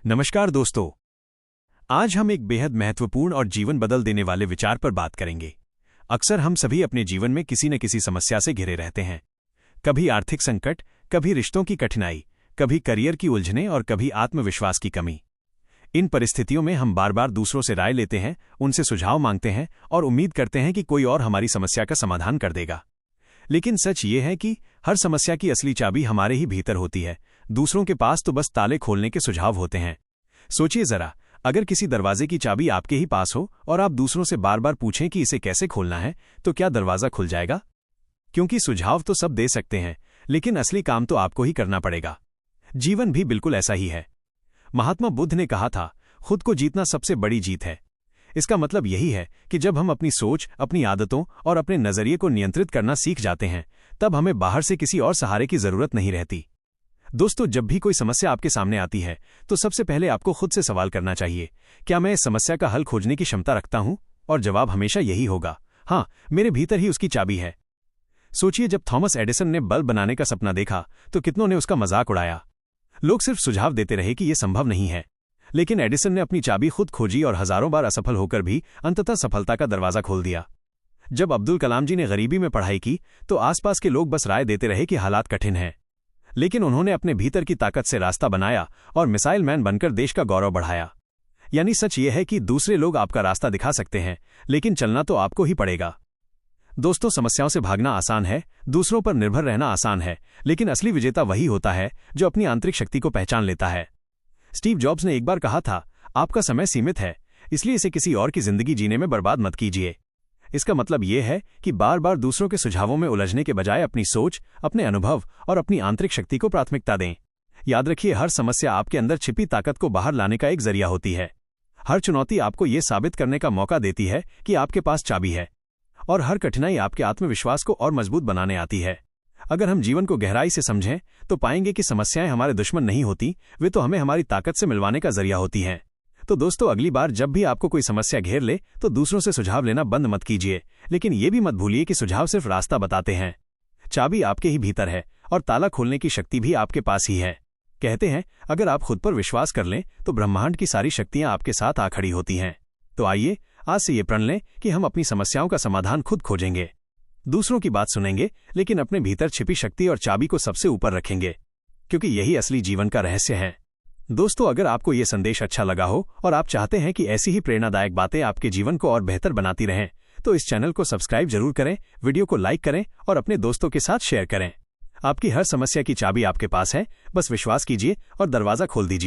नमस्कार दोस्तों, आज हम एक बेहद महत्वपूर्ण और जीवन बदल देने वाले विचार पर बात करेंगे। अक्सर हम सभी अपने जीवन में किसी न किसी समस्या से घिरे रहते हैं। कभी आर्थिक संकट, कभी रिश्तों की कठिनाई, कभी करियर की उलझनें और कभी आत्मविश्वास की कमी। इन परिस्थितियों में हम बार बार दूसरों से राय लेते हैं, उनसे सुझाव मांगते हैं और उम्मीद करते हैं कि कोई और हमारी समस्या का समाधान कर देगा। लेकिन सच ये है कि हर समस्या की असली चाबी हमारे ही भीतर होती है। दूसरों के पास तो बस ताले खोलने के सुझाव होते हैं। सोचिए जरा, अगर किसी दरवाजे की चाबी आपके ही पास हो और आप दूसरों से बार बार पूछें कि इसे कैसे खोलना है, तो क्या दरवाजा खुल जाएगा? क्योंकि सुझाव तो सब दे सकते हैं, लेकिन असली काम तो आपको ही करना पड़ेगा। जीवन भी बिल्कुल ऐसा ही है। महात्मा बुद्ध ने कहा था, खुद को जीतना सबसे बड़ी जीत है। इसका मतलब यही है कि जब हम अपनी सोच, अपनी आदतों और अपने नजरिए को नियंत्रित करना सीख जाते हैं, तब हमें बाहर से किसी और सहारे की जरूरत नहीं रहती। दोस्तों, जब भी कोई समस्या आपके सामने आती है, तो सबसे पहले आपको खुद से सवाल करना चाहिए, क्या मैं इस समस्या का हल खोजने की क्षमता रखता हूं? और जवाब हमेशा यही होगा, हाँ, मेरे भीतर ही उसकी चाबी है। सोचिए, जब थॉमस एडिसन ने बल्ब बनाने का सपना देखा, तो कितनों ने उसका मजाक उड़ाया। लोग सिर्फ सुझाव देते रहे कि यह संभव नहीं है, लेकिन एडिसन ने अपनी चाबी खुद खोजी और हजारों बार असफल होकर भी अंततः सफलता का दरवाजा खोल दिया। जब अब्दुल कलाम जी ने गरीबी में पढ़ाई की, तो आसपास के लोग बस राय देते रहे कि हालात कठिन हैं, लेकिन उन्होंने अपने भीतर की ताकत से रास्ता बनाया और मिसाइल मैन बनकर देश का गौरव बढ़ाया। यानी सच यह है कि दूसरे लोग आपका रास्ता दिखा सकते हैं, लेकिन चलना तो आपको ही पड़ेगा। दोस्तों, समस्याओं से भागना आसान है, दूसरों पर निर्भर रहना आसान है, लेकिन असली विजेता वही होता है जो अपनी आंतरिक शक्ति को पहचान लेता है। स्टीव जॉब्स ने एक बार कहा था, आपका समय सीमित है, इसलिए इसे किसी और की जिंदगी जीने में बर्बाद मत कीजिए। इसका मतलब यह है कि बार बार दूसरों के सुझावों में उलझने के बजाय अपनी सोच, अपने अनुभव और अपनी आंतरिक शक्ति को प्राथमिकता दें। याद रखिए, हर समस्या आपके अंदर छिपी ताकत को बाहर लाने का एक जरिया होती है। हर चुनौती आपको यह साबित करने का मौका देती है कि आपके पास चाबी है, और हर कठिनाई आपके आत्मविश्वास को और मजबूत बनाने आती है। अगर हम जीवन को गहराई से समझें, तो पाएंगे कि समस्याएं हमारे दुश्मन नहीं होती, वे तो हमें हमारी ताकत से मिलवाने का जरिया होती हैं। तो दोस्तों, अगली बार जब भी आपको कोई समस्या घेर ले, तो दूसरों से सुझाव लेना बंद मत कीजिए, लेकिन यह भी मत भूलिए कि सुझाव सिर्फ रास्ता बताते हैं। चाबी आपके ही भीतर है और ताला खोलने की शक्ति भी आपके पास ही है। कहते हैं, अगर आप खुद पर विश्वास कर लें, तो ब्रह्मांड की सारी शक्तियां आपके साथ आ खड़ी होती हैं। तो आइए, आज से ये प्रण लें कि हम अपनी समस्याओं का समाधान खुद खोजेंगे, दूसरों की बात सुनेंगे, लेकिन अपने भीतर छिपी शक्ति और चाबी को सबसे ऊपर रखेंगे, क्योंकि यही असली जीवन का रहस्य है। दोस्तों, अगर आपको यह संदेश अच्छा लगा हो और आप चाहते हैं कि ऐसी ही प्रेरणादायक बातें आपके जीवन को और बेहतर बनाती रहें, तो इस चैनल को सब्सक्राइब जरूर करें, वीडियो को लाइक करें और अपने दोस्तों के साथ शेयर करें। आपकी हर समस्या की चाबी आपके पास है, बस विश्वास कीजिए और दरवाजा खोल दीजिए।